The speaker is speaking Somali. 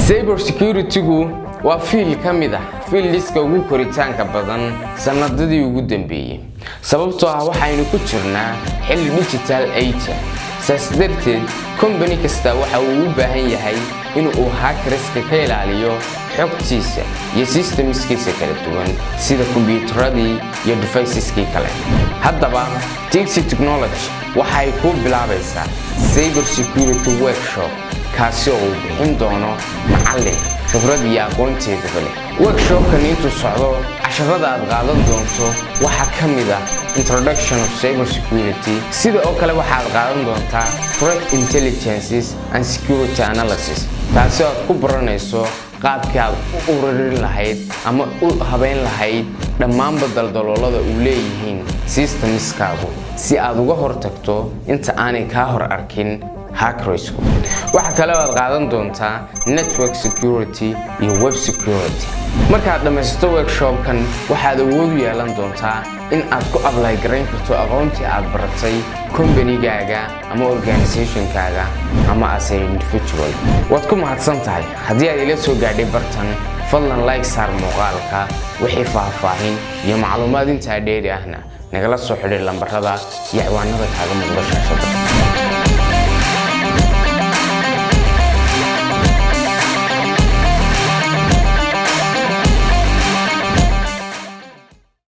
Cyber security-gu waa fiil ka mid ah fiildiska ugu koritaanka badan sanadadii ugu dambeeyay sababtoo ah waxaynu ku jirnaa xilli digital age saas darteed company kasta waxa uu u baahan yahay in uu hackerska ka ilaaliyo xogtiisa iyo systemskiisa kala duwan sida kombiyuutarada iyo deviceska kale haddaba Tiigsi technology waxay ku bilaabaysaa cyber security workshop kaasi oo bixin doono macallin khibrad iyo aqoonteeda leh workshop-kan intuu socdo casharada aad qaadan doonto waxa ka mid ah introduction of cyber security sida oo kale waxaad qaadan doontaa threat intelligence and security analysis taasi oo ku baranayso qaabkii aad u ururin lahayd ama u habeyn lahayd dhammaan daldaloolada uu leeyihiin systemskaagu si aad uga hortagto inta aanay ka hor arkin hackers waxa kale oo aad qaadan doontaa network security iyo web security markaad dhamaysto workshop-kan waxaad awood u yeelan doontaa in aad ku apply gareyn karto aqoontii aad baratay company-gaaga ama organization-kaaga ama as an individual waad ku mahadsan tahay haddii aad ila soo gaadhay bartan fadlan like saar muuqaalka wixii faahfaahin iyo macluumaad intaa dheeri ahna nagala soo xidhiir lambarada iyo ciwaanada kaaga muuqda shaashada